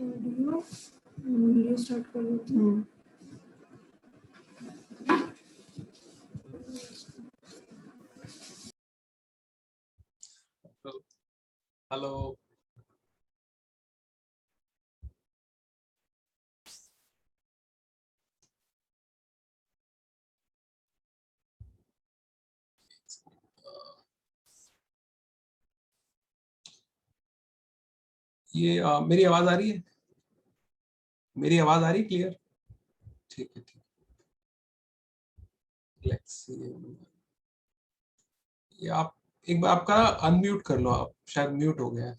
Video start कर देते हैं। हेलो ये मेरी आवाज आ रही है? मेरी आवाज आ रही है क्लियर? ठीक है, ठीक। Let's see. ये आप एक बार आपका अनम्यूट कर लो, आप शायद म्यूट हो गया है।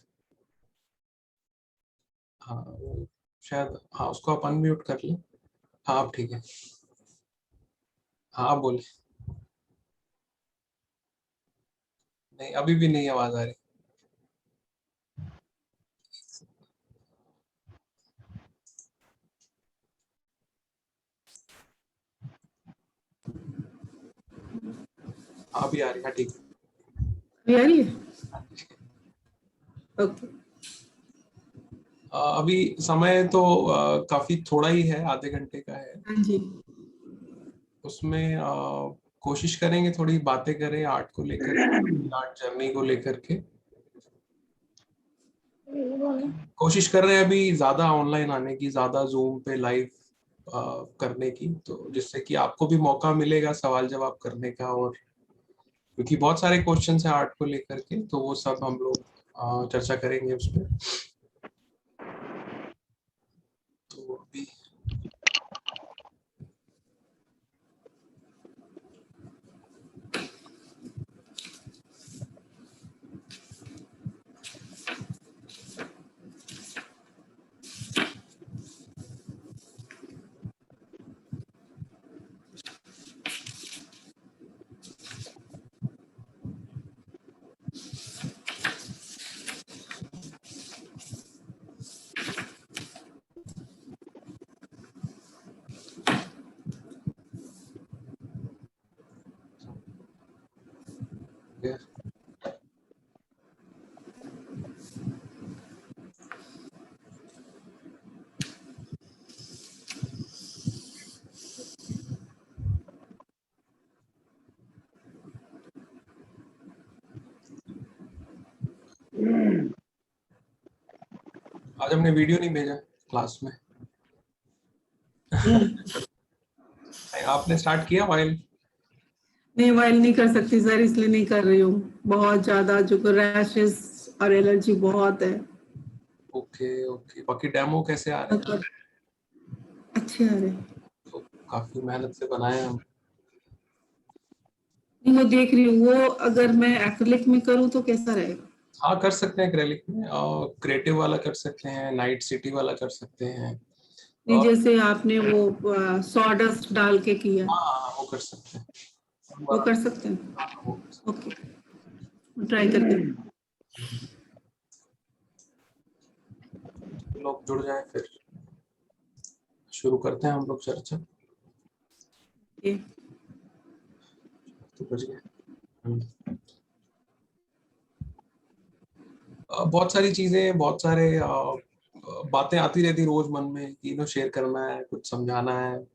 हाँ शायद, हाँ उसको आप अनम्यूट कर लें। हाँ आप ठीक है। हाँ आप बोले। नहीं अभी भी नहीं आवाज आ रही। हाँ अभी आ रही है, ठीक है। अभी आ रही है? ओके। अभी समय तो काफी थोड़ा ही है, आधे घंटे का है। हाँ जी। उसमें कोशिश करेंगे थोड़ी बातें करें आर्ट को लेकर, आर्ट जर्नी को लेकर के। कोशिश कर रहे हैं अभी ज्यादा ऑनलाइन आने की, ज्यादा जूम पे लाइव करने की, तो जिससे कि आपको भी मौका मिलेगा सवाल जवाब करने का। और क्योंकि बहुत सारे क्वेश्चंस हैं आर्ट को लेकर के, तो वो सब हम लोग चर्चा करेंगे उस पर। तो अभी आज हमने वीडियो नहीं भेजा क्लास में। आपने स्टार्ट किया वाइल? नहीं, वाइल नहीं कर सकती सर, इसलिए नहीं कर रही हूँ। बहुत ज्यादा जो रैशेस और एलर्जी बहुत है। ओके ओके, बाकी डेमो कैसे आ रहे हैं? मतलब अच्छे आ रहे। तो काफी मेहनत से बनाए हम। नहीं, वो देख रही हूँ। वो अगर मैं एक्रिलिक में करूँ तो कैसा रहेगा? हाँ कर सकते हैं एक्रेलिक में, और क्रिएटिव वाला कर सकते हैं, नाइट सिटी वाला कर सकते हैं। नहीं, और जैसे आपने वो सॉडस्ट डाल के किया, हाँ वो कर सकते हैं। वो कर सकते हैं। हाँ, वो कर सकते ओके, ट्राई करते हैं। हैं। लोग जुड़ जाएं फिर शुरू करते हैं हम लोग चर्चा। ये तो बज गए। बहुत सारी चीजें, बहुत सारे बातें आती रहती रोज मन में कि शेयर करना है, कुछ समझाना है।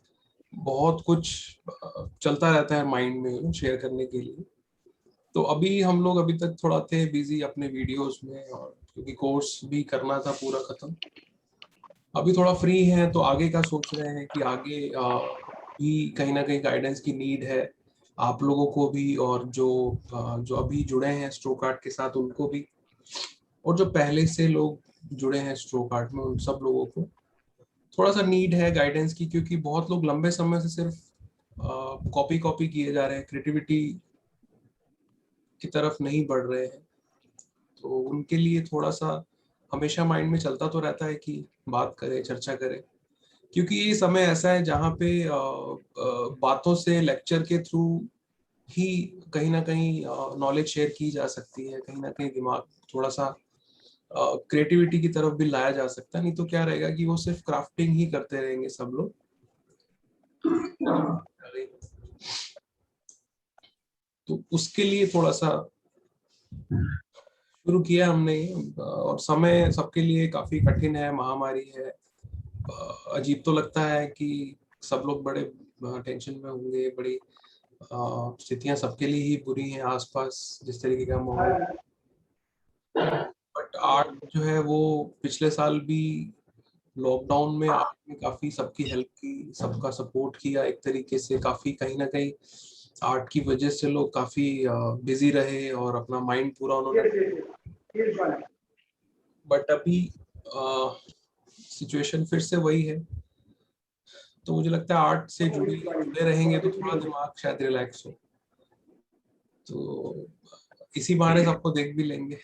बहुत कुछ चलता रहता है माइंड में शेयर करने के लिए। तो अभी हम लोग अभी तक थोड़ा थे बिजी अपने वीडियोस में, और क्योंकि कोर्स भी करना था पूरा खत्म। अभी थोड़ा फ्री हैं, तो आगे का सोच रहे हैं कि आगे भी कहीं ना कहीं गाइडेंस की नीड है आप लोगों को भी, और जो अभी जुड़े हैं स्ट्रोक आर्ट के साथ उनको भी, और जो पहले से लोग जुड़े हैं स्ट्रोक आर्ट में उन सब लोगों को थोड़ा सा नीड है गाइडेंस की। क्योंकि बहुत लोग लंबे समय से सिर्फ कॉपी कॉपी किए जा रहे हैं, क्रिएटिविटी की तरफ नहीं बढ़ रहे हैं। तो उनके लिए थोड़ा सा हमेशा माइंड में चलता तो रहता है कि बात करें, चर्चा करें। क्योंकि ये समय ऐसा है जहाँ पे बातों से, लेक्चर के थ्रू ही कहीं ना कहीं नॉलेज शेयर की जा सकती है, कहीं ना कहीं दिमाग थोड़ा सा क्रिएटिविटी की तरफ भी लाया जा सकता है। नहीं तो क्या रहेगा कि वो सिर्फ क्राफ्टिंग ही करते रहेंगे सब लोग। तो उसके लिए थोड़ा सा शुरू किया हमने ये, और समय सबके लिए काफी कठिन है, महामारी है। अजीब तो लगता है कि सब लोग बड़े टेंशन में होंगे, बड़ी स्थितियां सबके लिए ही बुरी हैं आसपास जिस तरीके का माहौल। बट आर्ट जो है वो पिछले साल भी लॉकडाउन में आर्ट ने काफी सबकी हेल्प की, सबका सपोर्ट किया एक तरीके से। काफी कहीं ना कहीं आर्ट की वजह से लोग काफी बिजी रहे और अपना माइंड पूरा उन्होंने। बट अभी सिचुएशन फिर से वही है, तो मुझे लगता है आर्ट से जुड़े रहेंगे तो थोड़ा दिमाग शायद रिलैक्स हो। तो इसी बहाने सबको देख भी लेंगे,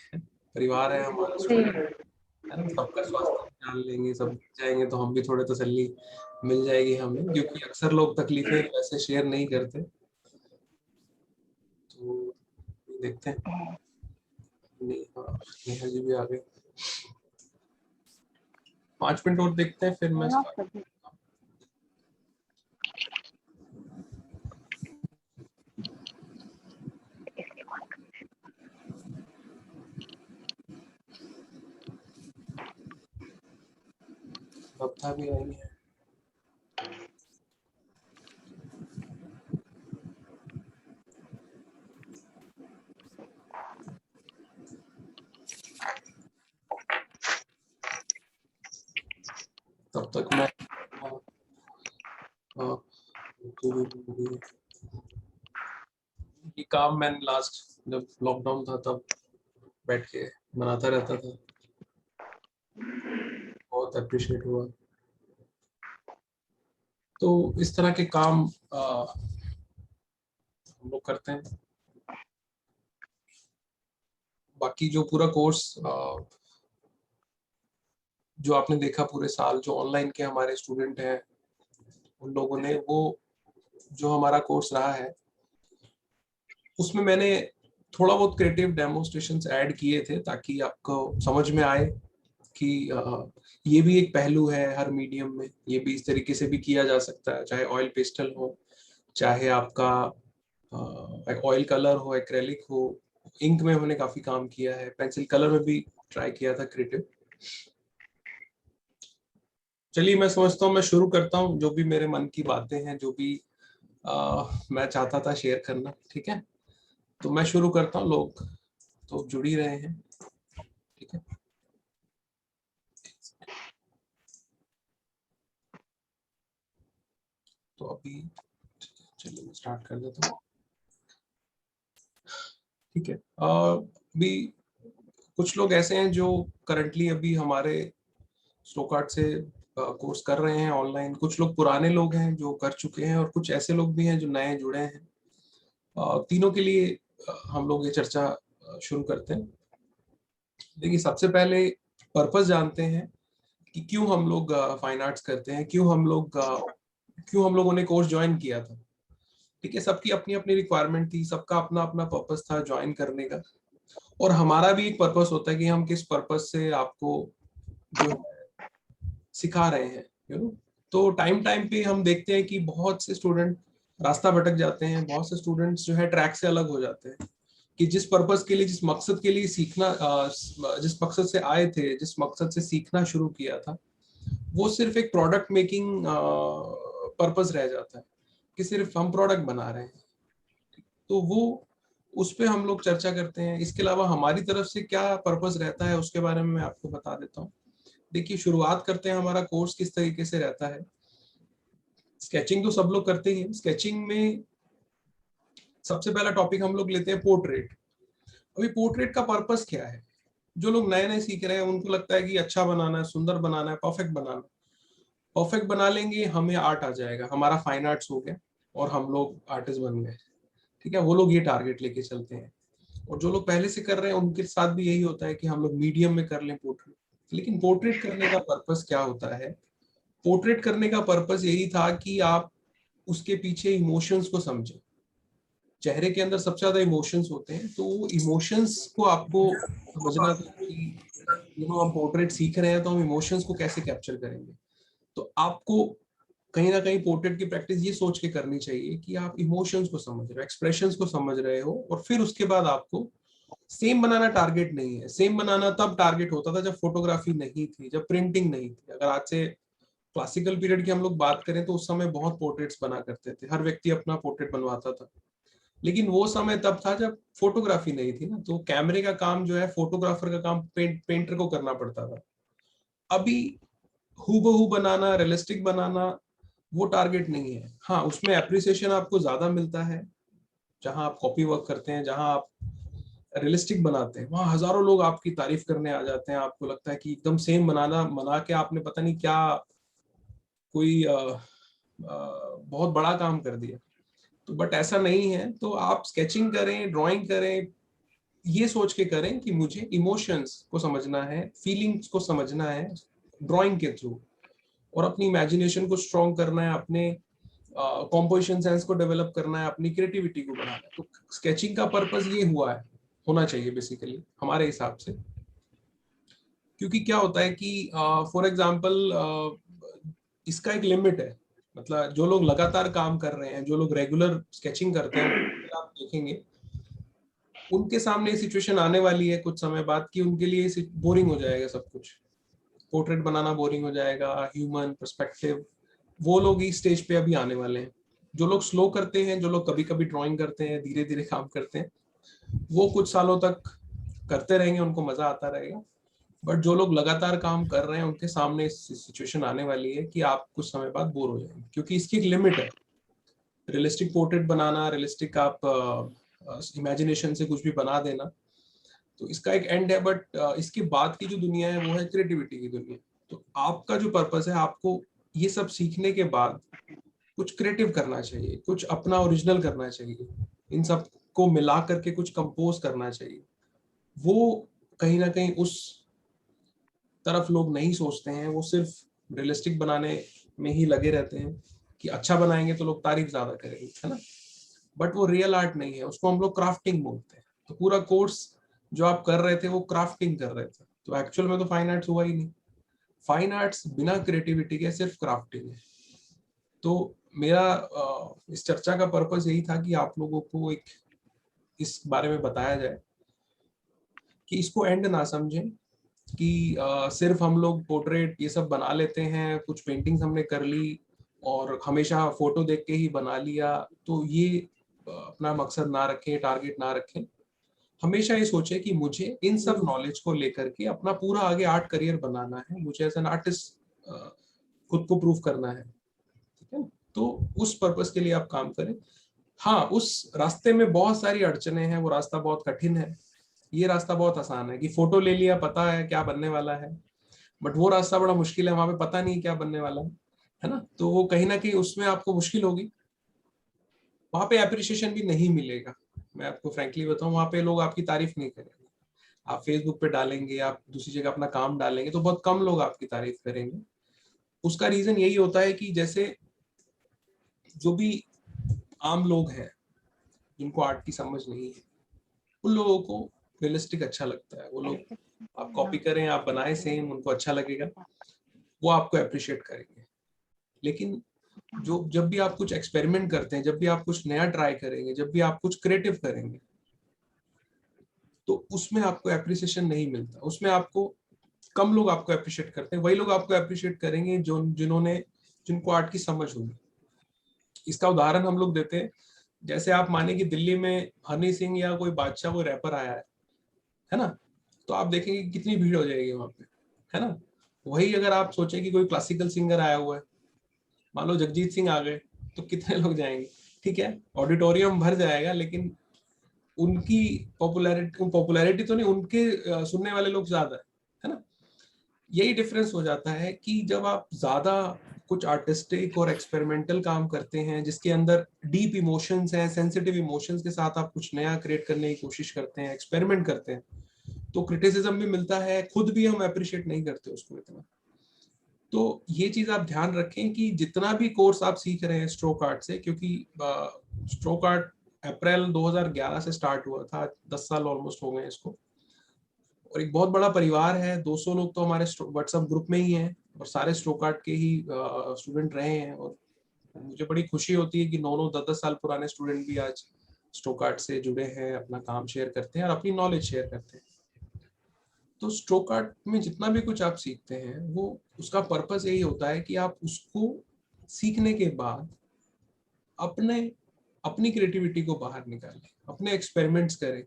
परिवार है हमारा, स्टूडेंट है ना, सबका स्वास्थ्य जान लेंगे, सब जाएंगे तो हम भी थोड़े तसल्ली मिल जाएगी हमें, क्योंकि अक्सर लोग तकलीफें वैसे शेयर नहीं करते। तो देखते हैं। नेहा जी भी आ गए, 5 मिनट और देखते हैं फिर मैं start। बता भी आई है। तब तक मैं ये काम मैंने लास्ट जब लॉकडाउन था तब बैठ के बनाता रहता था, बहुत अप्रिशिएट हुआ। तो इस तरह के काम हम लोग करते हैं। बाकी जो पूरा कोर्स जो आपने देखा पूरे साल, जो ऑनलाइन के हमारे स्टूडेंट हैं उन लोगों ने, वो जो हमारा कोर्स रहा है उसमें मैंने थोड़ा बहुत क्रिएटिव डेमोन्स्ट्रेशंस ऐड किए थे ताकि आपको समझ में आए कि ये भी एक पहलू है हर मीडियम में, ये भी इस तरीके से भी किया जा सकता है, चाहे ऑयल पेस्टल हो, चाहे आपका ऑयल कलर हो, एक्रेलिक हो। इंक में हमने काफी काम किया है, पेंसिल कलर में भी ट्राई किया था क्रिएटिव। चलिए मैं समझता हूँ मैं शुरू करता हूँ, जो भी मेरे मन की बातें हैं, जो भी मैं चाहता था शेयर करना, ठीक है। तो मैं शुरू करता हूँ, लोग तो जुड़ ही रहे हैं, ठीक है। तो अभी चलिए मैं स्टार्ट कर देता हूँ, ठीक है। अभी कुछ लोग ऐसे हैं जो करंटली अभी हमारे स्टोकार्ट से कोर्स कर रहे हैं ऑनलाइन, कुछ लोग पुराने लोग हैं जो कर चुके हैं, और कुछ ऐसे लोग भी हैं जो नए जुड़े हैं। तीनों के लिए हम लोग ये चर्चा शुरू करते हैं। देखिए सबसे पहले पर्पस जानते हैं कि क्यों हम लोग फाइन आर्ट्स करते हैं, क्यों हम लोगों ने कोर्स ज्वाइन किया था, ठीक है। सबकी अपनी अपनी रिक्वायरमेंट थी, सबका अपना अपना पर्पस था ज्वाइन करने का, और हमारा भी एक पर्पस होता है कि हम किस पर्पस से आपको जो सिखा रहे हैं, यू नो। तो टाइम टाइम पे हम देखते हैं कि बहुत से स्टूडेंट रास्ता भटक जाते हैं, बहुत से स्टूडेंट्स जो है ट्रैक से अलग हो जाते हैं, कि जिस पर्पस के लिए, जिस मकसद के लिए सीखना, जिस मकसद से आए थे, जिस मकसद से सीखना शुरू किया था, वो सिर्फ एक प्रोडक्ट मेकिंग पर्पस रह जाता है, कि सिर्फ हम प्रोडक्ट बना रहे हैं। तो वो उस पे हम लोग चर्चा करते हैं। इसके अलावा हमारी तरफ से क्या पर्पस रहता है उसके बारे में मैं आपको बता देता हूँ। देखिए शुरुआत करते हैं, हमारा कोर्स किस तरीके से रहता है। स्केचिंग तो सब लोग करते ही हैं। स्केचिंग में सबसे पहला टॉपिक हम लोग लेते हैं पोर्ट्रेट। अभी पोर्ट्रेट का पर्पस क्या है? जो लोग नए नए सीख रहे हैं उनको लगता है कि अच्छा बनाना है, सुंदर बनाना है, परफेक्ट बनाना है। परफेक्ट बना लेंगे हमें आर्ट आ जाएगा, हमारा फाइन आर्ट्स हो गया और हम लोग आर्टिस्ट बन गए, ठीक है। वो लोग ये टारगेट लेके चलते हैं, और जो लोग पहले से कर रहे हैं उनके साथ भी यही होता है कि हम लोग मीडियम में कर लें पोर्ट्रेट। लेकिन पोर्ट्रेट करने का पर्पस क्या होता है? पोर्ट्रेट करने का पर्पस यही था कि आप उसके पीछे इमोशंस को समझें। चेहरे के अंदर सबसे ज्यादा इमोशंस होते हैं, तो वो इमोशंस को आपको समझना था कि हम पोर्ट्रेट सीख रहे हैं तो हम इमोशंस को कैसे कैप्चर करेंगे। तो आपको कहीं ना कहीं पोर्ट्रेट की प्रैक्टिस ये सोच के करनी चाहिए कि आप इमोशंस को समझ रहे हो, एक्सप्रेशंस को समझ रहे हो, और फिर उसके बाद आपको सेम बनाना टारगेट नहीं है। सेम बनाना तब टारगेट होता था जब फोटोग्राफी नहीं थी, जब प्रिंटिंग नहीं थी। अगर आज से क्लासिकल पीरियड की हम लोग बात करें तो उस समय बहुत पोर्ट्रेट्स बना करते थे, हर व्यक्ति अपना पोर्ट्रेट बनवाता था। लेकिन वो समय तब था जब फोटोग्राफी नहीं थी ना, तो कैमरे का काम जो है, फोटोग्राफर का काम पेंटर को करना पड़ता था। अभी हूबहू बनाना, रियलिस्टिक बनाना, वो टारगेट नहीं है। हाँ, उसमें एप्रिसिएशन आपको ज्यादा मिलता है जहां आप कॉपी वर्क करते हैं, जहां आप रियलिस्टिक बनाते हैं, वहां हजारों लोग आपकी तारीफ करने आ जाते हैं। आपको लगता है कि एकदम सेम बना के आपने पता नहीं क्या कोई बहुत बड़ा काम कर दिया। तो बट ऐसा नहीं है। तो आप स्केचिंग करें, ड्राइंग करें, ये सोच के करें कि मुझे इमोशंस को समझना है, फीलिंग्स को समझना है ड्राइंग के थ्रू, और अपनी इमेजिनेशन को स्ट्रॉन्ग करना है, अपने कॉम्पोजिशन सेंस को डेवलप करना है, अपनी क्रिएटिविटी को बढ़ाना है। तो स्केचिंग का पर्पस ये होना चाहिए बेसिकली हमारे हिसाब से। क्योंकि क्या होता है कि फॉर एग्जांपल इसका एक लिमिट है। मतलब जो लोग लगातार काम कर रहे हैं, जो लोग रेगुलर स्केचिंग करते हैं, आप देखेंगे उनके सामने सिचुएशन आने वाली है कुछ समय बाद कि उनके लिए बोरिंग हो जाएगा सब कुछ। पोर्ट्रेट बनाना बोरिंग हो जाएगा, ह्यूमन पर्सपेक्टिव, वो लोग इस स्टेज पे अभी आने वाले हैं। जो लोग स्लो करते हैं, जो लोग कभी कभी ड्राइंग करते हैं, धीरे धीरे काम करते हैं, वो कुछ सालों तक करते रहेंगे, उनको मजा आता रहेगा। बट जो लोग लगातार काम कर रहे हैं, उनके सामने सिचुएशन आने वाली है कि आप कुछ समय बाद बोर हो जाएंगे, क्योंकि इसकी एक लिमिट है। रियलिस्टिक पोर्ट्रेट बनाना, रियलिस्टिक आप इमेजिनेशन से कुछ भी बना देना, तो इसका एक एंड है। बट इसके बाद की जो दुनिया है वो है क्रिएटिविटी की दुनिया। तो आपका जो पर्पस है, आपको ये सब सीखने के बाद कुछ क्रिएटिव करना चाहिए, कुछ अपना ओरिजिनल करना चाहिए, इन सब को मिला करके कुछ कंपोज करना चाहिए। वो कहीं ना कहीं उस तरफ लोग नहीं सोचते हैं। वो सिर्फ रियलिस्टिक बनाने में ही लगे रहते हैं कि अच्छा बनाएंगे तो लोग तारीफ ज्यादा करेंगे, है ना। बट वो रियल आर्ट नहीं है, उसको हम लोग क्राफ्टिंग बोलते हैं। तो पूरा कोर्स जो आप कर रहे थे वो क्राफ्टिंग कर रहे थे, तो एक्चुअल में तो फाइन आर्ट्स हुआ ही नहीं। फाइन आर्ट्स बिना क्रिएटिविटी के सिर्फ क्राफ्टिंग है। तो मेरा इस चर्चा का पर्पस यही था कि आप लोगों को एक इस बारे में बताया जाए कि इसको एंड ना समझें कि सिर्फ हम लोग पोर्ट्रेट ये सब बना लेते हैं, कुछ पेंटिंग्स हमने कर ली और हमेशा फोटो देख के ही बना लिया, तो ये अपना मकसद ना रखें, टारगेट ना रखें। हमेशा ये सोचे कि मुझे इन सब नॉलेज को लेकर के अपना पूरा आगे आर्ट करियर बनाना है, मुझे एज एन आर्टिस्ट खुद को प्रूव करना है, ठीक है। तो उस पर्पस के लिए आप काम करें। हाँ, उस रास्ते में बहुत सारी अड़चने हैं, वो रास्ता बहुत कठिन है। ये रास्ता बहुत आसान है कि फोटो ले लिया, पता है क्या बनने वाला है। बट वो रास्ता बड़ा मुश्किल है, वहां पे पता नहीं क्या बनने वाला है ना। तो वो कहीं ना कहीं उसमें आपको मुश्किल होगी, वहां पे अप्रिशिएशन भी नहीं मिलेगा। मैं आपको फ्रैंकली बताऊं, वहां पे लोग आपकी तारीफ नहीं करेंगे। आप फेसबुक पे डालेंगे, आप दूसरी जगह अपना काम डालेंगे, तो बहुत कम लोग आपकी तारीफ करेंगे। उसका रीजन यही होता है कि जैसे जो भी आम लोग हैं जिनको आर्ट की समझ नहीं है, उन लोगों को रियलिस्टिक अच्छा लगता है। वो लोग आप कॉपी करें, आप बनाए सेम, उनको अच्छा लगेगा, वो आपको अप्रिशिएट करेंगे। लेकिन जो जब भी आप कुछ एक्सपेरिमेंट करते हैं, जब भी आप कुछ नया ट्राई करेंगे, जब भी आप कुछ क्रिएटिव करेंगे, तो उसमें आपको अप्रिसिएशन नहीं मिलता। उसमें आपको कम लोग आपको अप्रिशिएट करते हैं। वही लोग आपको अप्रिशिएट करेंगे जो जिनको आर्ट की समझ होगी। इसका उदाहरण हम लोग देते हैं, जैसे आप माने कि दिल्ली में हनी सिंह या कोई बादशाह, कोई रैपर आया है ना, तो आप देखेंगे कितनी भीड़ हो जाएगी वहां पे, है ना। वही अगर आप सोचें कि कोई क्लासिकल सिंगर आया हुआ है, मान लो जगजीत सिंह आ गए, तो कितने लोग जाएंगे? ठीक है, ऑडिटोरियम भर जाएगा, लेकिन उनकी पॉपुलैरिटी तो नहीं, उनके सुनने वाले लोग ज्यादा है ना। यही डिफरेंस हो जाता है कि जब आप ज्यादा कुछ आर्टिस्टिक और एक्सपेरिमेंटल काम करते हैं, जिसके अंदर डीप इमोशंस हैं, सेंसिटिव इमोशंस के साथ आप कुछ नया क्रिएट करने की कोशिश करते हैं, एक्सपेरिमेंट करते हैं, तो क्रिटिसिज्म भी मिलता है, खुद भी हम अप्रिशिएट नहीं करते उसको इतना। तो ये चीज आप ध्यान रखें कि जितना भी कोर्स आप सीख रहे हैं स्ट्रोक आर्ट से, क्योंकि स्ट्रोक आर्ट अप्रैल 2011 से स्टार्ट हुआ था, 10 साल ऑलमोस्ट हो गए इसको, और एक बहुत बड़ा परिवार है। 200 लोग तो हमारे व्हाट्सएप ग्रुप में ही हैं, और सारे स्ट्रोक आर्ट के ही स्टूडेंट रहे हैं। और मुझे बड़ी खुशी होती है कि 9-9 10-10 साल पुराने स्टूडेंट भी आज स्ट्रोकार्ट से जुड़े हैं, अपना काम शेयर करते हैं और अपनी नॉलेज शेयर करते हैं। तो स्ट्रोकार्ट में जितना भी कुछ आप सीखते हैं वो उसका पर्पस यही होता है कि आप उसको सीखने के बाद अपनी क्रिएटिविटी को बाहर निकालें, अपने एक्सपेरिमेंट्स करें।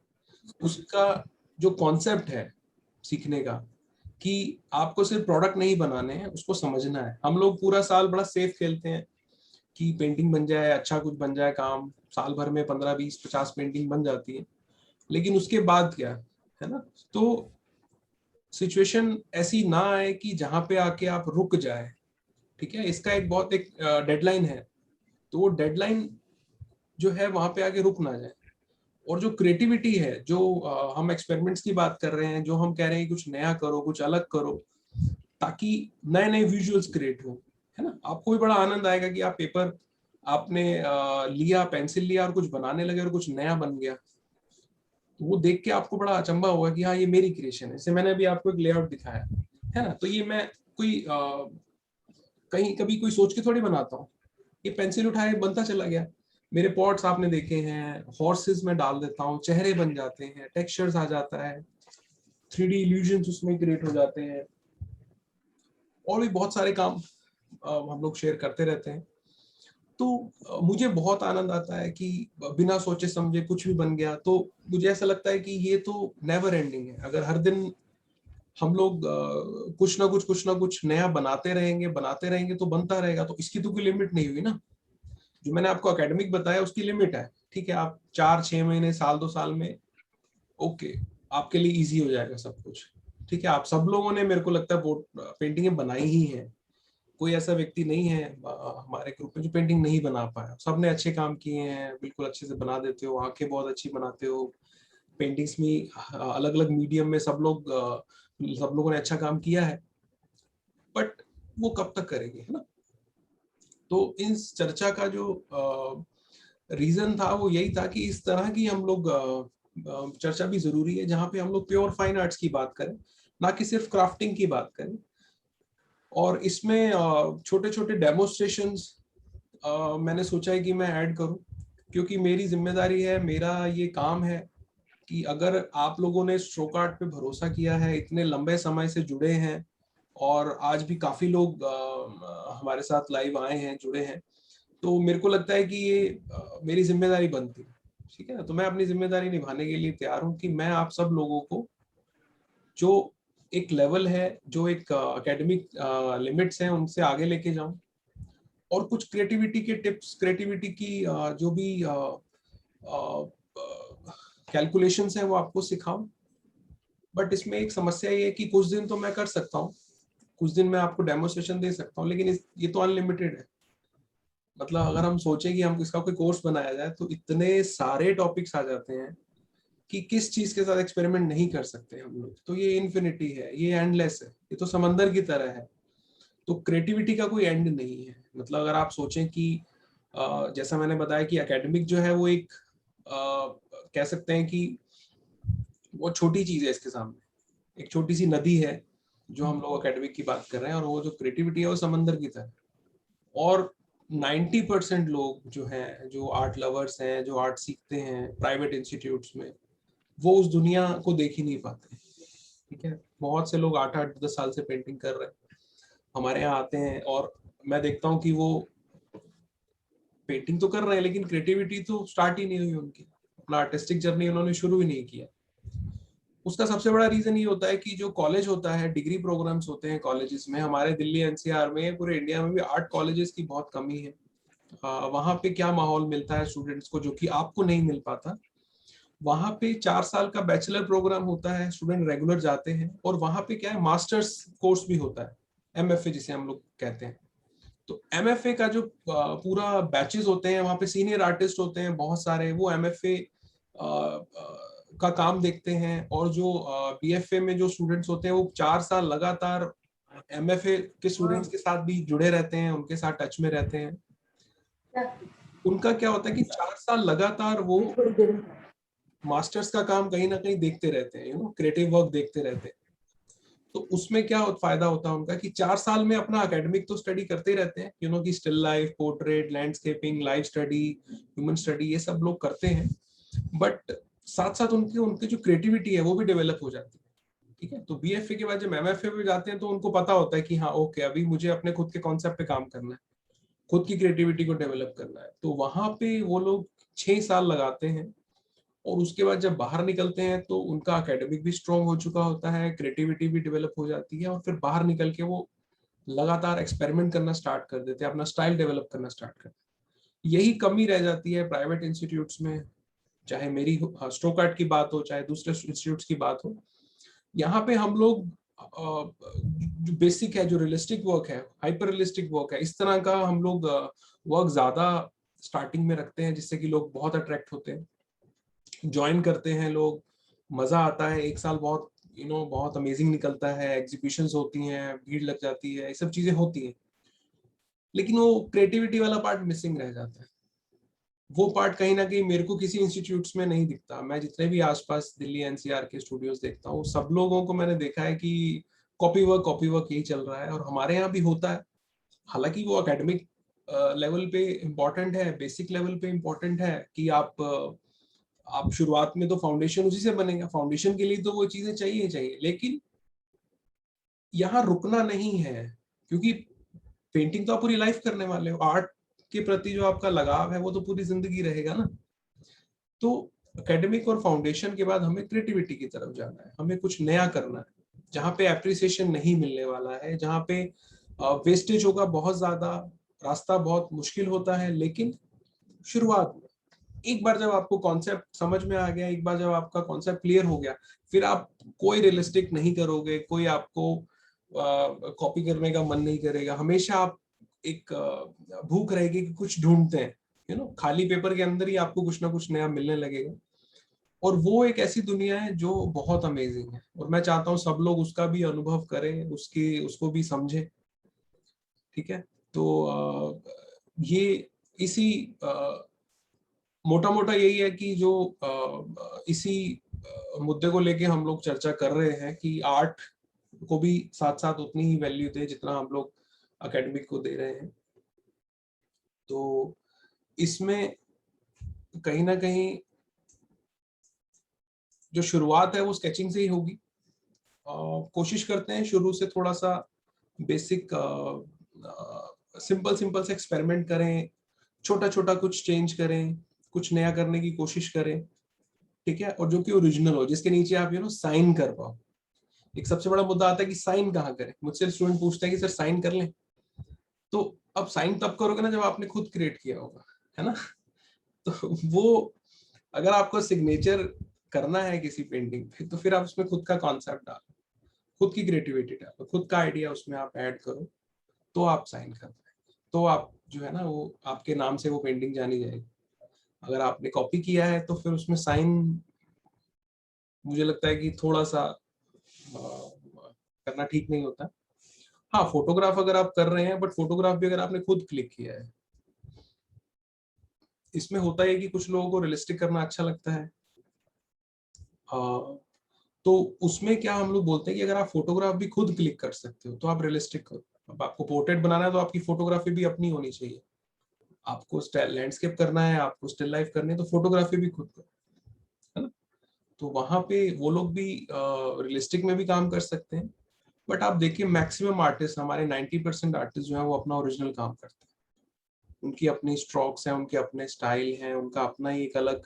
उसका जो कॉन्सेप्ट है सीखने का कि आपको सिर्फ प्रोडक्ट नहीं बनाने हैं, उसको समझना है। हम लोग पूरा साल बड़ा सेफ खेलते हैं कि पेंटिंग बन जाए, अच्छा कुछ बन जाए, काम साल भर में 15, 20, 50 पेंटिंग बन जाती है, लेकिन उसके बाद क्या है ना। तो सिचुएशन ऐसी ना आए कि जहां पे आके आप रुक जाए, ठीक है। इसका एक डेडलाइन है, तो वो डेडलाइन जो है वहां पे आके रुक ना जाए। और जो क्रिएटिविटी है, जो हम एक्सपेरिमेंट्स की बात कर रहे हैं, जो हम कह रहे हैं कुछ नया करो, कुछ अलग करो, ताकि नए नए विजुअल्स क्रिएट हो, है ना। आपको भी बड़ा आनंद आएगा कि आप पेपर आपने लिया, पेंसिल लिया और कुछ बनाने लगे और कुछ नया बन गया। तो वो देख के आपको बड़ा अचंभा होगा कि हाँ, ये मेरी क्रिएशन है। जैसे मैंने अभी आपको एक लेआउट दिखाया है ना, तो ये मैं कोई कहीं कभी कोई सोच के थोड़ी बनाता हूँ। ये पेंसिल उठाए बनता चला गया। मेरे पॉट्स आपने देखे हैं, हॉर्सेस में डाल देता हूँ, चेहरे बन जाते हैं, टेक्सचर्स आ जाता है, 3D इल्यूजन्स उसमें क्रिएट हो जाते हैं। और भी बहुत सारे काम हम लोग शेयर करते रहते हैं। तो मुझे बहुत आनंद आता है कि बिना सोचे समझे कुछ भी बन गया। तो मुझे ऐसा लगता है कि ये तो नेवर एंडिंग है। अगर हर दिन हम लोग कुछ ना कुछ नया बनाते रहेंगे तो बनता रहेगा। तो इसकी तो कोई लिमिट नहीं हुई ना। जो मैंने आपको एकेडमिक बताया उसकी लिमिट है, ठीक है। आप 4-6 महीने, साल 2 साल में ओके, आपके लिए इजी हो जाएगा सब कुछ, ठीक है। आप सब लोगों ने, मेरे को लगता है, पेंटिंगें बनाई ही हैं। कोई ऐसा व्यक्ति नहीं है हमारे ग्रुप में जो पेंटिंग नहीं बना पाया। सबने अच्छे काम किए हैं, बिल्कुल अच्छे से बना देते हो, आंखें बहुत अच्छी बनाते हो। पेंटिंग्स में अलग अलग मीडियम में सब लोगों ने अच्छा काम किया है, बट वो कब तक करेंगे, है ना। तो इस चर्चा का जो रीजन था वो यही था कि इस तरह की हम लोग चर्चा भी जरूरी है, जहाँ पे हम लोग प्योर फाइन आर्ट्स की बात करें, ना कि सिर्फ क्राफ्टिंग की बात करें। और इसमें छोटे छोटे डेमोस्ट्रेशंस मैंने सोचा है कि मैं ऐड करूं, क्योंकि मेरी जिम्मेदारी है, मेरा ये काम है कि अगर आप लोगों ने स्ट्रोकार्ट पे भरोसा किया है, इतने लंबे समय से जुड़े हैं, और आज भी काफी लोग हमारे साथ लाइव आए हैं, जुड़े हैं, तो मेरे को लगता है कि ये मेरी जिम्मेदारी बनती है, ठीक है ना। तो मैं अपनी जिम्मेदारी निभाने के लिए तैयार हूँ कि मैं आप सब लोगों को, जो एक लेवल है, जो एक एकेडमिक लिमिट्स हैं, उनसे आगे लेके जाऊं, और कुछ क्रिएटिविटी के टिप्स, क्रिएटिविटी की जो भी कैलकुलेशंस हैं वो आपको सिखाऊं। बट इसमें एक समस्या ये है कि कुछ दिन तो मैं कर सकता हूँ, कुछ दिन मैं आपको डेमोस्ट्रेशन दे सकता हूँ, लेकिन ये तो अनलिमिटेड है। मतलब अगर हम सोचें कि हम इसका कोई कोर्स बनाया जाए तो इतने सारे टॉपिक्स आ जाते हैं कि किस चीज के साथ एक्सपेरिमेंट नहीं कर सकते हम लोग। तो ये इन्फिनिटी है, ये एंडलेस है, ये तो समंदर की तरह है। तो क्रिएटिविटी का कोई एंड नहीं है। मतलब अगर आप सोचें कि जैसा मैंने बताया कि एकेडमिक जो है वो एक कह सकते हैं कि वो छोटी चीज है इसके सामने, एक छोटी सी नदी है जो हम लोग एकेडमिक की बात कर रहे हैं, और वो जो क्रिएटिविटी है वो समंदर की तरह। और 90% लोग जो हैं, जो आर्ट लवर्स हैं, जो आर्ट सीखते हैं प्राइवेट इंस्टीट्यूट्स में, वो उस दुनिया को देख ही नहीं पाते, ठीक है। बहुत से लोग 8-8, 10 साल से पेंटिंग कर रहे हैं, हमारे यहाँ आते हैं, और मैं देखता हूँ कि वो पेंटिंग तो कर रहे हैं, लेकिन क्रिएटिविटी तो स्टार्ट ही नहीं हुई उनकी, अपना आर्टिस्टिक जर्नी उन्होंने शुरू ही नहीं किया। उसका सबसे बड़ा रीजन ये होता है कि जो कॉलेज होता है, डिग्री प्रोग्राम्स होते हैं कॉलेजेस में, हमारे दिल्ली एनसीआर में, पूरे इंडिया में भी आर्ट कॉलेजेस की बहुत कमी है। वहाँ पे क्या माहौल मिलता है स्टूडेंट्स को जो कि आपको नहीं मिल पाता। वहाँ पे 4 साल का बैचलर प्रोग्राम होता है, स्टूडेंट रेगुलर जाते हैं, और वहाँ पे क्या है, मास्टर्स कोर्स भी होता है, एमएफए जिसे हम लोग कहते हैं। तो एमएफए का जो पूरा बैचेस होते हैं, वहाँ पे सीनियर आर्टिस्ट होते हैं बहुत सारे, वो एमएफए का काम देखते हैं। और जो बीएफए में जो स्टूडेंट्स होते हैं, वो 4 साल लगातार एमएफए के स्टूडेंट्स के साथ भी जुड़े रहते हैं, उनके साथ टच में रहते हैं। उनका क्या होता है कि 4 साल लगातार वो मास्टर्स का काम कहीं ना कहीं देखते रहते हैं, क्रिएटिव वर्क देखते रहते हैं। तो उसमें क्या फायदा होता है उनका कि 4 साल में अपना एकेडमिक तो स्टडी करते ही रहते हैं, कि still life, portrait, landscaping, live study, human study, ये सब लोग करते हैं। बट साथ साथ उनके उनकी जो क्रिएटिविटी है वो भी डेवलप हो जाती है, ठीक है। तो बीएफए के बाद जब एमएफए पे जाते हैं तो उनको पता होता है कि हाँ ओके, अभी मुझे अपने खुद के कॉन्सेप्ट पे काम करना है, खुद की क्रिएटिविटी को डेवलप करना है। तो वहां पे वो लोग 6 साल लगाते हैं, और उसके बाद जब बाहर निकलते हैं तो उनका एकेडमिक भी स्ट्रांग हो चुका होता है, क्रिएटिविटी भी डेवलप हो जाती है, और फिर बाहर निकल के वो लगातार एक्सपेरिमेंट करना स्टार्ट कर देते हैं, अपना स्टाइल डेवलप करना स्टार्ट करते हैं। यही कमी रह जाती है प्राइवेट इंस्टीट्यूट्स में, चाहे मेरी स्ट्रोकार्ट की बात हो, चाहे दूसरे इंस्टीट्यूट्स की बात हो। यहाँ पे हम लोग जो बेसिक है, जो रियलिस्टिक वर्क है, हाइपर रियलिस्टिक वर्क है, इस तरह का हम लोग वर्क ज्यादा स्टार्टिंग में रखते हैं, जिससे कि लोग बहुत अट्रैक्ट होते हैं, ज्वाइन करते हैं लोग, मजा आता है। एक साल बहुत बहुत अमेजिंग निकलता है, एग्जीबिशंस होती हैं, भीड़ लग जाती है, ये सब चीजें होती हैं, लेकिन वो क्रिएटिविटी वाला पार्ट मिसिंग रह जाता है। वो पार्ट कहीं ना कहीं मेरे को किसी इंस्टीट्यूट्स में नहीं दिखता। मैं जितने भी आसपास दिल्ली एनसीआर के स्टूडियोज देखता हूँ, सब लोगों को मैंने देखा है कि कॉपी वर्क यही चल रहा है, और हमारे यहाँ भी होता है। हालांकि वो एकेडमिक लेवल पे इम्पोर्टेंट है, बेसिक लेवल पे इम्पोर्टेंट है कि आप शुरुआत में तो फाउंडेशन उसी से बनेगा, फाउंडेशन के लिए तो वो चीजें चाहिए चाहिए, लेकिन यहाँ रुकना नहीं है, क्योंकि पेंटिंग तो आप पूरी लाइफ करने वाले हो। आर्ट के प्रति जो आपका लगाव है वो तो पूरी जिंदगी रहेगा ना। तो एकेडमिक और फाउंडेशन के बाद हमें क्रिएटिविटी की तरफ जाना है, हमें कुछ नया करना है, जहाँ पे एप्रिसिएशन नहीं मिलने वाला है, जहाँ पे वेस्टेज होगा बहुत ज्यादा, रास्ता बहुत मुश्किल होता है। लेकिन शुरुआत में एक बार जब आपको कॉन्सेप्ट समझ में आ गया, एक बार जब आपका कॉन्सेप्ट क्लियर हो गया, फिर आप कोई रियलिस्टिक नहीं करोगे, कोई आपको कॉपी करने का मन नहीं करेगा। हमेशा आप एक भूख रहेगी कि कुछ ढूंढते हैं, खाली पेपर के अंदर ही आपको कुछ ना कुछ नया मिलने लगेगा। और वो एक ऐसी दुनिया है जो बहुत अमेजिंग है, और मैं चाहता हूँ सब लोग उसका भी अनुभव करें, उसको भी समझें, ठीक है। तो ये इसी मोटा मोटा यही है कि जो इसी मुद्दे को लेके हम लोग चर्चा कर रहे हैं कि आर्ट को भी साथ साथ उतनी ही वैल्यू दे जितना हम लोग एकेडमिक को दे रहे हैं। तो इसमें कहीं ना कहीं जो शुरुआत है वो स्केचिंग से ही होगी। कोशिश करते हैं शुरू से थोड़ा सा बेसिक सिंपल सिंपल से एक्सपेरिमेंट करें, छोटा छोटा कुछ चेंज करें, कुछ नया करने की कोशिश करें, ठीक है। और जो कि ओरिजिनल हो, जिसके नीचे आप साइन कर पाओ। एक सबसे बड़ा मुद्दा आता है कि साइन कहाँ करें। मुझसे स्टूडेंट पूछते हैं कि सर साइन कर लें, तो अब साइन तब करोगे ना जब आपने खुद क्रिएट किया होगा, है ना। तो वो अगर आपको सिग्नेचर करना है किसी पेंटिंग पे, तो फिर आप उसमें खुद का कॉन्सेप्ट डालो, खुद की क्रिएटिविटी डालो, खुद का आइडिया उसमें आप ऐड करो, तो आप साइन कर पाएंगे। तो आप जो है ना, वो आपके नाम से वो पेंटिंग जानी जाएगी। अगर आपने कॉपी किया है तो फिर उसमें साइन मुझे लगता है कि थोड़ा सा करना ठीक नहीं होता। हाँ, फोटोग्राफ अगर आप कर रहे हैं, बट फोटोग्राफ भी अगर आपने खुद क्लिक किया है, इसमें होता है कि कुछ लोगों को रियलिस्टिक करना अच्छा लगता है। तो उसमें क्या हम लोग बोलते हैं कि अगर आप फोटोग्राफ भी खुद क्लिक कर सकते हो तो आप रियलिस्टिक करो। अब आपको पोर्ट्रेट बनाना है तो आपकी फोटोग्राफी भी अपनी होनी चाहिए। आपको लैंडस्केप करना है, आपको स्टिल लाइफ करनी है, तो फोटोग्राफी भी खुद करो, है ना। तो वहां पे वो लोग भी रियलिस्टिक में भी काम कर सकते हैं। बट आप देखिए मैक्सिमम आर्टिस्ट, हमारे 90% आर्टिस्ट जो है वो अपना ओरिजिनल काम करते हैं। उनकी अपनी स्ट्रोक्स हैं, उनके अपने स्टाइल हैं, उनका अपना ही एक अलग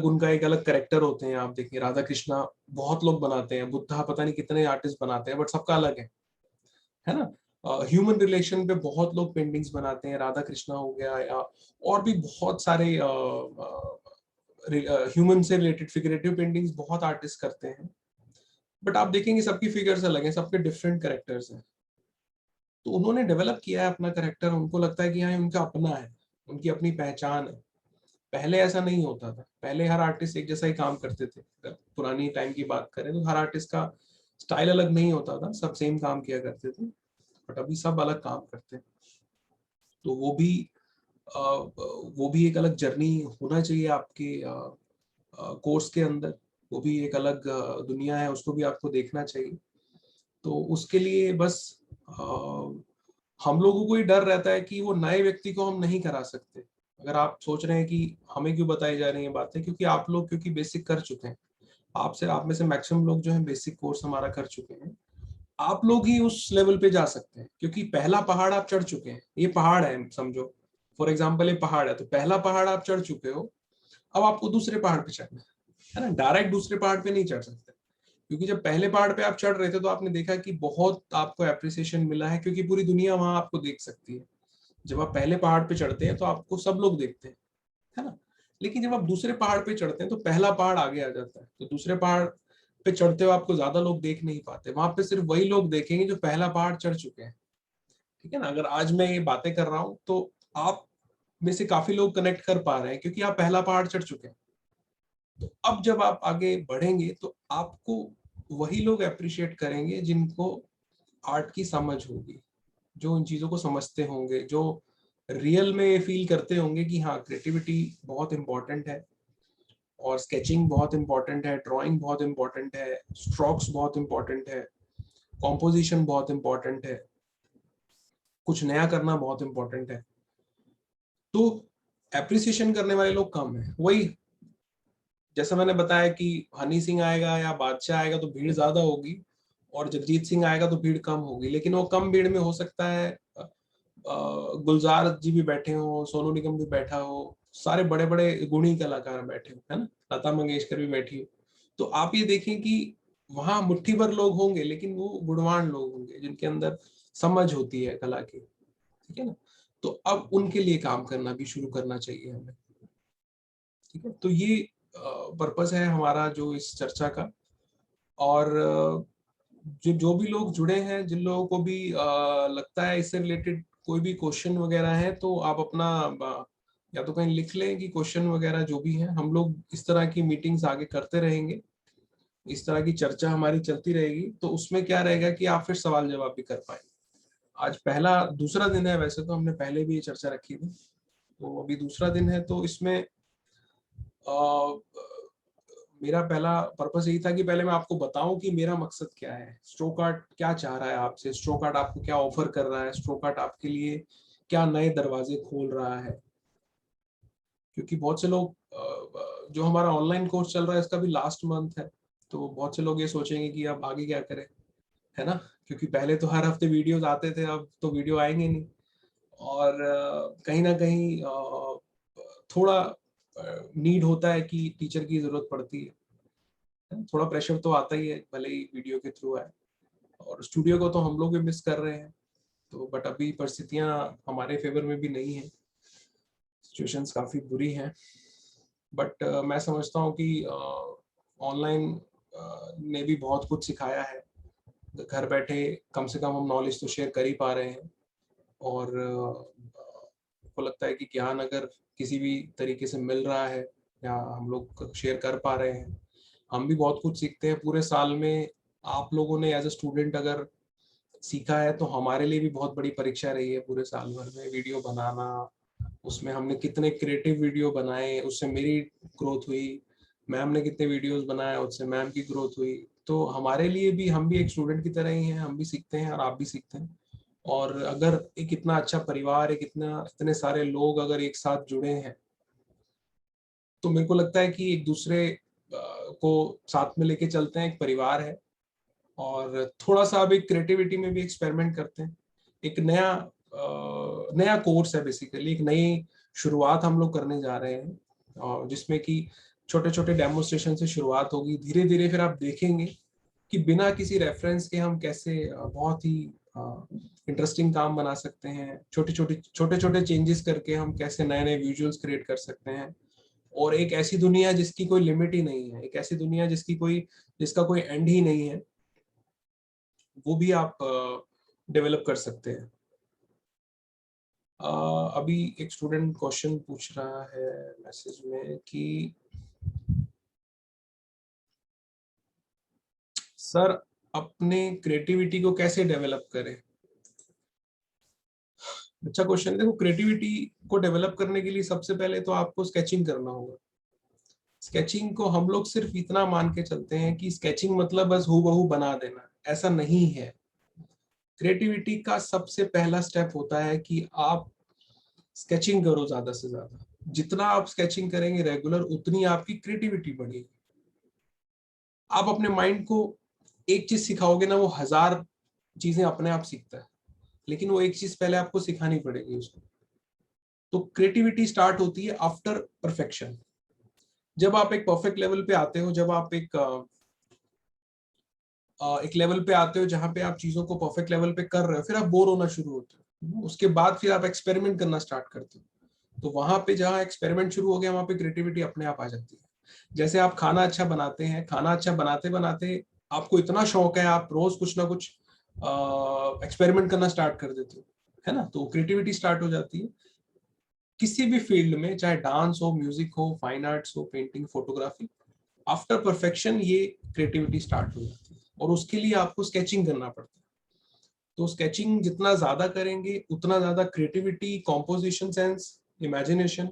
उनका एक अलग करेक्टर होते हैं। आप देखिए राधा कृष्णा बहुत लोग बनाते हैं, बुद्धा पता नहीं कितने आर्टिस्ट बनाते हैं, बट सबका अलग है ना। ह्यूमन रिलेशन पे बहुत लोग पेंटिंग्स बनाते हैं, राधा कृष्णा हो गया, या और भी बहुत सारे ह्यूमन से रिलेटेड फिगरेटिव पेंटिंग्स बहुत आर्टिस्ट करते हैं। बट आप देखेंगे सबकी फिगर्स अलग हैं, सबके डिफरेंट कैरेक्टर्स हैं। तो उन्होंने डेवलप किया है अपना कैरेक्टर, उनको लगता है कि हाँ उनका अपना है, उनकी अपनी पहचान है। पहले ऐसा नहीं होता था, पहले हर आर्टिस्ट एक जैसा ही काम करते थे। अगर पुरानी टाइम की बात करें तो हर आर्टिस्ट का स्टाइल अलग नहीं होता था, सब सेम काम किया करते थे। बट अभी सब अलग काम करते हैं। तो वो भी एक अलग जर्नी होना चाहिए आपके कोर्स के अंदर। वो भी एक अलग दुनिया है, उसको भी आपको देखना चाहिए। तो उसके लिए बस हम लोगों को ही डर रहता है कि वो नए व्यक्ति को हम नहीं करा सकते। अगर आप सोच रहे हैं कि हमें क्यों बताई जा रही हैं बातें, क्योंकि आप लोग क्योंकि बेसिक कर चुके हैं, आप में से मैक्सिमम लोग जो है बेसिक कोर्स हमारा कर चुके हैं, आप लोग ही उस लेवल पे जा सकते हैं, क्योंकि पहला पहाड़ आप चढ़ चुके हैं। ये पहाड़ है समझो, फॉर एग्जाम्पल ये पहाड़ है, तो पहला पहाड़ आप चढ़ चुके हो, अब आपको दूसरे पहाड़ पे चढ़ना है ना। डायरेक्ट दूसरे पहाड़ पे नहीं चढ़ सकते, क्योंकि जब पहले पहाड़ पे आप चढ़ रहे थे तो आपने देखा कि बहुत आपको एप्रिसिएशन मिला है, क्योंकि पूरी दुनिया वहां आपको देख सकती है। जब आप पहले पहाड़ पे चढ़ते हैं तो आपको सब लोग देखते हैं, है ना। लेकिन जब आप दूसरे पहाड़ पे चढ़ते हैं तो पहला पहाड़ आगे आ जाता है, तो दूसरे पहाड़ पे चढ़ते हुए आपको ज्यादा लोग देख नहीं पाते, वहां पे सिर्फ वही लोग देखेंगे जो पहला पहाड़ चढ़ चुके हैं। ठीक है ना। अगर आज मैं ये बातें कर रहा हूँ तो आप में से काफी लोग कनेक्ट कर पा रहे हैं, क्योंकि आप पहला पहाड़ चढ़ चुके हैं। तो अब जब आप आगे बढ़ेंगे तो आपको वही लोग अप्रिशिएट करेंगे जिनको आर्ट की समझ होगी, जो इन चीजों को समझते होंगे, जो रियल में फील करते होंगे कि हाँ क्रिएटिविटी बहुत इंपॉर्टेंट है, और स्केचिंग बहुत इंपॉर्टेंट है, ड्राइंग बहुत इंपॉर्टेंट है, स्ट्रोक्स बहुत इंपॉर्टेंट है, कॉम्पोजिशन बहुत इंपॉर्टेंट है, कुछ नया करना बहुत इंपॉर्टेंट है। तो एप्रिसिएशन करने वाले लोग कम है। वही जैसा मैंने बताया कि हनी सिंह आएगा या बादशाह आएगा तो भीड़ ज्यादा होगी, और जगजीत सिंह आएगा तो भीड़ कम होगी। लेकिन वो कम भीड़ में हो सकता है गुलजार जी भी बैठे हो, सोनू निगम भी बैठा हो, सारे बड़े बड़े गुणी कलाकार बैठे हो, है ना, लता मंगेशकर भी बैठी हो। तो आप ये देखें कि वहां मुट्ठी भर लोग होंगे, लेकिन वो गुणवान लोग होंगे जिनके अंदर समझ होती है कला की। ठीक है ना। तो अब उनके लिए काम करना भी शुरू करना चाहिए हमें। ठीक है। तो ये पर्पस है हमारा जो इस चर्चा का। और जो जो भी लोग जुड़े हैं, जिन लोगों को भी लगता है इससे रिलेटेड कोई भी क्वेश्चन वगैरह है, तो आप अपना या तो कहीं लिख लें कि क्वेश्चन वगैरह जो भी है। हम लोग इस तरह की मीटिंग्स आगे करते रहेंगे, इस तरह की चर्चा हमारी चलती रहेगी, तो उसमें क्या रहेगा कि आप फिर सवाल जवाब भी कर पाएंगे। आज पहला दूसरा दिन है, वैसे तो हमने पहले भी ये चर्चा रखी थी, तो अभी दूसरा दिन है। तो इसमें मेरा पहला पर्पस यही था कि पहले मैं आपको बताऊं कि मेरा मकसद क्या है, स्ट्रोक आर्ट क्या चाह रहा है आपसे, स्ट्रोक आर्ट आपको क्या ऑफर कर रहा है, स्ट्रोक आर्ट आपके लिए क्या नए दरवाजे खोल रहा है। क्योंकि बहुत से लोग जो हमारा ऑनलाइन कोर्स चल रहा है इसका भी लास्ट मंथ है, तो बहुत से लोग ये सोचेंगे कि अब आगे क्या करें, है ना। क्योंकि पहले तो हर हफ्ते वीडियोस आते थे, अब तो वीडियो आएंगे नहीं। और कहीं ना कहीं थोड़ा नीड होता है कि टीचर की जरूरत पड़ती है, थोड़ा प्रेशर तो आता ही है, भले ही वीडियो के थ्रू है। और स्टूडियो को तो हम लोग भी मिस कर रहे हैं, तो बट अभी परिस्थितियां हमारे फेवर में भी नहीं है, सिचुएशंस काफी बुरी हैं। बट मैं समझता हूँ कि ऑनलाइन ने भी बहुत कुछ सिखाया है। घर बैठे कम से कम हम नॉलेज तो शेयर कर ही पा रहे हैं। और को लगता है कि ज्ञान अगर किसी भी तरीके से मिल रहा है या हम लोग शेयर कर पा रहे हैं, हम भी बहुत कुछ सीखते हैं पूरे साल में। आप लोगों ने एज अ स्टूडेंट अगर सीखा है तो हमारे लिए भी बहुत बड़ी परीक्षा रही है पूरे साल भर में। वीडियो बनाना, उसमें हमने कितने क्रिएटिव वीडियो बनाए, उससे मेरी ग्रोथ हुई। मैम ने कितने वीडियोस बनाए, उससे मैम की ग्रोथ हुई। तो हमारे लिए भी, हम भी एक स्टूडेंट की तरह ही हैं, हम भी सीखते हैं और आप भी सीखते हैं। और अगर एक इतना अच्छा परिवार, एक इतने सारे लोग अगर एक साथ जुड़े हैं, तो मेरे को लगता है कि एक दूसरे को साथ में लेके चलते हैं, एक परिवार है। और थोड़ा सा अब एक क्रिएटिविटी में भी एक्सपेरिमेंट करते हैं। एक नया कोर्स है बेसिकली, एक नई शुरुआत हम लोग करने जा रहे हैं, और जिसमें कि छोटे छोटे डेमोन्स्ट्रेशन से शुरुआत होगी। धीरे धीरे फिर आप देखेंगे कि बिना किसी रेफरेंस के हम कैसे बहुत ही इंटरेस्टिंग काम बना सकते हैं। छोटे छोटे चेंजेस करके हम कैसे नए नए विजुअल्स क्रिएट कर सकते हैं। और एक ऐसी दुनिया जिसकी कोई लिमिट ही नहीं है, एक ऐसी दुनिया जिसका कोई एंड ही नहीं है, वो भी आप डेवलप कर सकते हैं। अभी एक स्टूडेंट क्वेश्चन पूछ रहा है मैसेज में कि सर अपने क्रिएटिविटी को कैसे डेवलप करें। अच्छा क्वेश्चन है। देखो, क्रिएटिविटी को डेवलप करने के लिए सबसे पहले तो आपको स्केचिंग करना होगा। स्केचिंग को हम लोग सिर्फ इतना मान के चलते हैं कि स्केचिंग मतलब बस हूबहू बना देना, ऐसा नहीं है। क्रिएटिविटी का सबसे पहला स्टेप होता है कि आप स्केचिंग करो ज्यादा से ज्यादा। जितना आप स्केचिंग करेंगे रेगुलर, उतनी आपकी क्रिएटिविटी बढ़ेगी। आप अपने माइंड को एक चीज सिखाओगे ना, वो 1000 चीजें अपने आप सीखता है, लेकिन वो एक चीज पहले आपको सिखानी पड़ेगी उसको। तो क्रिएटिविटी स्टार्ट होती है आफ्टर परफेक्शन। जब आप एक परफेक्ट लेवल पे आते हो, जब आप एक लेवल पे आते हो जहां पे आप चीजों को परफेक्ट लेवल पे कर रहे हो, फिर आप बोर होना शुरू होते हो। उसके बाद फिर आप एक्सपेरिमेंट करना स्टार्ट करते हो। तो वहां पे जहां एक्सपेरिमेंट शुरू हो गया, वहां पे क्रिएटिविटी अपने आप आ जाती है। जैसे आप खाना अच्छा बनाते हैं, खाना अच्छा बनाते बनाते आपको इतना शौक है, आप रोज कुछ ना कुछ एक्सपेरिमेंट करना स्टार्ट कर देते हो, है ना। तो क्रिएटिविटी स्टार्ट हो जाती है किसी भी फील्ड में, चाहे डांस हो, म्यूजिक हो, फाइन आर्ट्स हो, पेंटिंग, फोटोग्राफी। आफ्टर परफेक्शन ये क्रिएटिविटी स्टार्ट हो जाती है, और उसके लिए आपको स्केचिंग करना पड़ता है। तो स्केचिंग जितना ज्यादा करेंगे, उतना ज्यादा क्रिएटिविटी, कॉम्पोजिशन सेंस, इमेजिनेशन,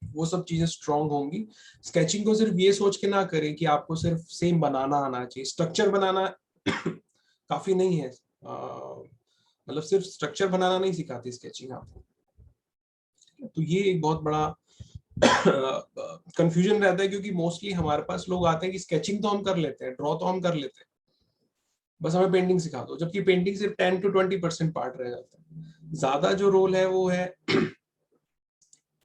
वो सब चीजें स्ट्रांग होंगी। स्केचिंग को सिर्फ ये सोच के ना करें कि आपको सिर्फ सेम बनाना आना चाहिए। स्ट्रक्चर बनाना काफी नहीं है, मतलब सिर्फ स्ट्रक्चर बनाना नहीं सिखाती स्केचिंग आपको। तो ये एक बहुत बड़ा कंफ्यूजन रहता है, क्योंकि मोस्टली हमारे पास लोग आते हैं कि स्केचिंग तो हम कर लेते हैं, ड्रॉ तो हम कर लेते हैं, बस हमें पेंटिंग सिखा दो। जबकि पेंटिंग सिर्फ 10 to 20% पार्ट रह जाता है। ज्यादा जो रोल है वो है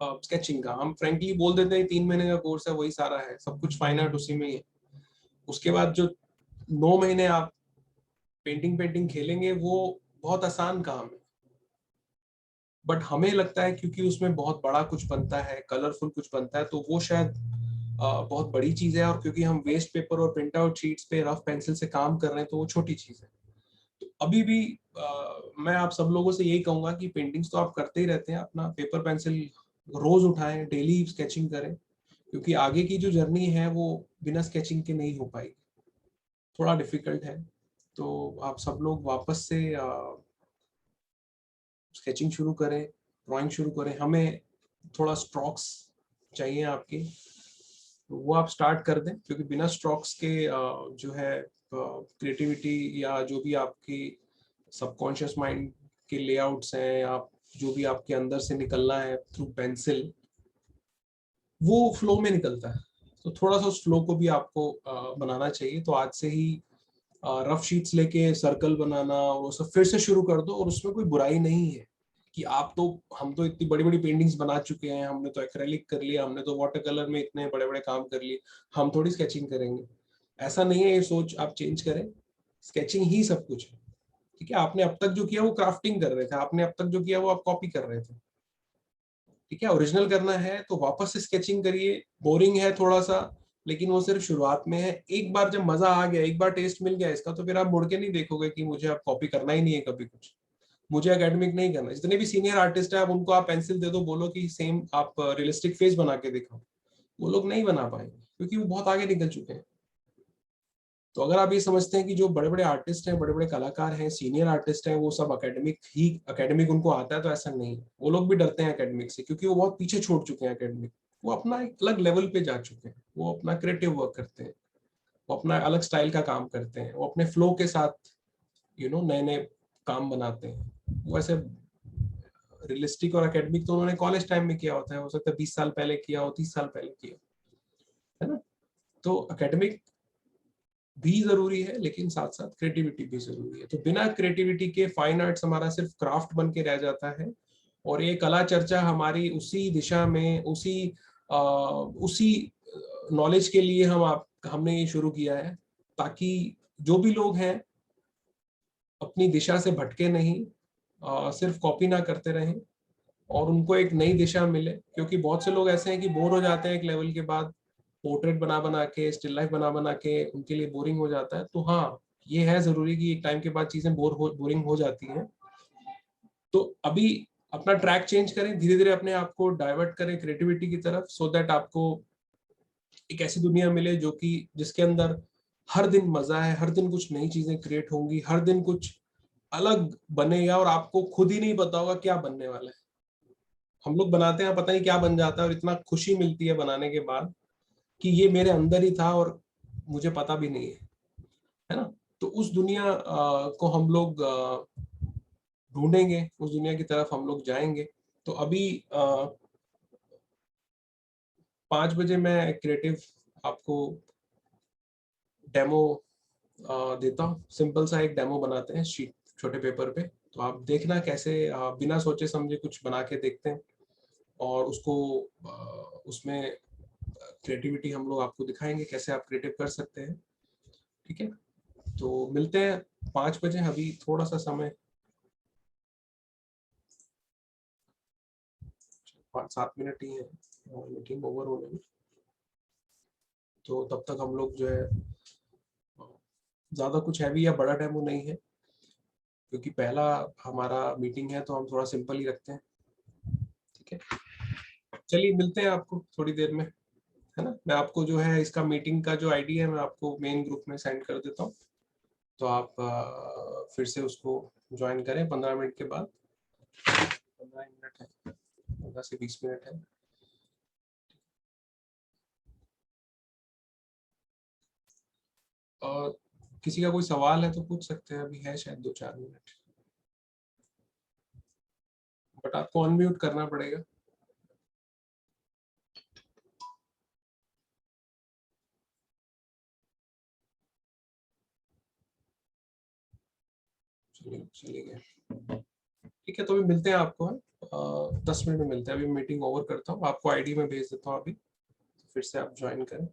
स्केचिंग का। हम फ्रेंकली बोल देते हैं 3 महीने का कोर्स है, वही सारा है, सब कुछ फाइन आर्ट उसी में ही है। उसके बाद जो 9 महीने आप पेंटिंग पेंटिंग खेलेंगे, वो बहुत आसान काम है। बट हमें लगता है क्योंकि उसमें बहुत बड़ा कुछ बनता है, कलरफुल कुछ बनता है, तो वो शायद बहुत बड़ी चीज है। और क्योंकि हम वेस्ट पेपर और प्रिंट आउट शीट्स पे रफ पेंसिल से काम कर रहे हैं, तो वो छोटी चीज है। तो अभी भी मैं आप सब लोगों से यही कहूंगा कि पेंटिंग्स तो आप करते ही रहते हैं, अपना पेपर पेंसिल रोज उठाएं, डेली स्केचिंग करें, क्योंकि आगे की जो जर्नी है वो बिना स्केचिंग के नहीं हो पाएगी, थोड़ा डिफिकल्ट है। तो आप सब लोग वापस से स्केचिंग शुरू करें, ड्राइंग शुरू करें। हमें थोड़ा स्ट्रोक्स चाहिए आपके, तो वो आप स्टार्ट कर दें, क्योंकि बिना स्ट्रोक्स के जो है क्रिएटिविटी या जो भी आपकी सबकॉन्शियस माइंड के लेआउट्स हैं, आप जो भी आपके अंदर से निकलना है थ्रू पेंसिल, वो फ्लो में निकलता है। तो थोड़ा सा उस फ्लो को भी आपको बनाना चाहिए। तो आज से ही रफ शीट्स लेके सर्कल बनाना और वो सब फिर से शुरू कर दो। और उसमें कोई बुराई नहीं है कि आप तो, हम तो इतनी बड़ी बड़ी पेंटिंग्स बना चुके हैं, हमने तो एक्रेलिक कर लिया, हमने तो वाटर कलर में इतने बड़े बड़े काम कर लिए, हम थोड़ी स्केचिंग करेंगे। ऐसा नहीं है, ये सोच आप चेंज करें। स्केचिंग ही सब कुछ है, ठीक है। आपने अब तक जो किया वो क्राफ्टिंग कर रहे थे, आपने अब तक जो किया वो आप कॉपी कर रहे थे, ठीक है। ओरिजिनल करना है तो वापस से स्केचिंग करिए। बोरिंग है थोड़ा सा, लेकिन वो सिर्फ शुरुआत में है। एक बार जब मजा आ गया, एक बार टेस्ट मिल गया इसका, तो फिर आप मुड़ के नहीं देखोगे कि मुझे अब कॉपी करना ही नहीं है कभी कुछ, मुझे एकेडमिक नहीं करना। जितने भी सीनियर आर्टिस्ट है, आप उनको आप पेंसिल दे दो, बोलो कि सेम आप रियलिस्टिक फेस बना के दिखाओ, वो लोग नहीं बना पाएंगे, क्योंकि वो बहुत आगे निकल चुके हैं। तो अगर आप ये समझते हैं कि जो बड़े बड़े आर्टिस्ट हैं, बड़े बड़े कलाकार हैं, सीनियर आर्टिस्ट हैं, वो सब एकेडमिक उनको आता है, तो ऐसा नहीं है। वो लोग भी डरते हैं एकेडमिक से, क्योंकि वो बहुत पीछे छोड़ चुके हैं एकेडमिक। वो अपना एक अलग लेवल पे जा चुके हैं, वो अपना क्रिएटिव वर्क करते हैं, वो अपना अलग स्टाइल का काम करते हैं, वो अपने फ्लो के साथ नए नए काम बनाते हैं। वो ऐसे रियलिस्टिक और एकेडमिक तो उन्होंने कॉलेज टाइम में किया होता है, हो सकता है 20 साल पहले किया हो, 30 साल पहले किया, है ना। तो एकेडमिक भी जरूरी है, लेकिन साथ साथ क्रिएटिविटी भी जरूरी है। तो बिना क्रिएटिविटी के फाइन आर्ट्स हमारा सिर्फ क्राफ्ट बन के रह जाता है, और ये कला चर्चा हमारी उसी दिशा में, उसी नॉलेज के लिए हमने ये शुरू किया है, ताकि जो भी लोग हैं अपनी दिशा से भटके नहीं, सिर्फ कॉपी ना करते रहें, और उनको एक नई दिशा मिले। क्योंकि बहुत से लोग ऐसे हैं कि बोर हो जाते हैं एक लेवल के बाद, पोर्ट्रेट बना बना के, स्टिल लाइफ बना बना के उनके लिए बोरिंग हो जाता है। तो हाँ, ये है जरूरी कि एक टाइम के बाद चीजें बोरिंग हो जाती हैं। तो अभी अपना ट्रैक चेंज करें, धीरे धीरे अपने आप को डाइवर्ट करें क्रिएटिविटी की तरफ, सो दैट आपको एक ऐसी दुनिया मिले जो कि जिसके अंदर हर दिन मजा है, हर दिन कुछ नई चीजें क्रिएट होंगी, हर दिन कुछ अलग बनेगा, और आपको खुद ही नहीं पता होगा क्या बनने वाला है। हम लोग बनाते हैं, पता नहीं क्या बन जाता है, और इतना खुशी मिलती है बनाने के बाद कि ये मेरे अंदर ही था और मुझे पता भी नहीं है ना। तो उस दुनिया को हम लोग ढूंढेंगे, उस दुनिया की तरफ हम लोग जाएंगे। तो अभी 5 बजे मैं क्रिएटिव आपको डेमो देता हूँ। सिंपल सा एक डेमो बनाते हैं शीट छोटे पेपर पे, तो आप देखना कैसे बिना सोचे समझे कुछ बना के देखते हैं और उसको उसमें क्रिएटिविटी हम लोग आपको दिखाएंगे कैसे आप क्रिएटिव कर सकते हैं। ठीक है, तो मिलते हैं 5 बजे। अभी थोड़ा सा समय 5-7 मिनट ही है मीटिंग ओवर होने में, तो तब तक हम लोग जो है ज्यादा कुछ हैवी या बड़ा डेमो नहीं है, क्योंकि पहला हमारा मीटिंग है तो हम थोड़ा सिंपल ही रखते हैं। ठीक है, चलिए मिलते हैं आपको थोड़ी देर में, है ना। मैं आपको जो है इसका मीटिंग का जो आईडी है मैं आपको मेन ग्रुप में सेंड कर देता हूँ, तो आप फिर से उसको ज्वाइन करें 15 मिनट के बाद। 15 मिनट है, 15 से 20 मिनट है। और किसी का कोई सवाल है तो पूछ सकते हैं, अभी है शायद 2-4 मिनट, बट आपको अनम्यूट करना पड़ेगा। चलिए गए। ठीक है, तो अभी मिलते हैं आपको, 10 मिनट में मिलते हैं। अभी मीटिंग ओवर करता हूँ, आपको आईडी में भेज देता हूँ अभी, फिर से आप ज्वाइन करें।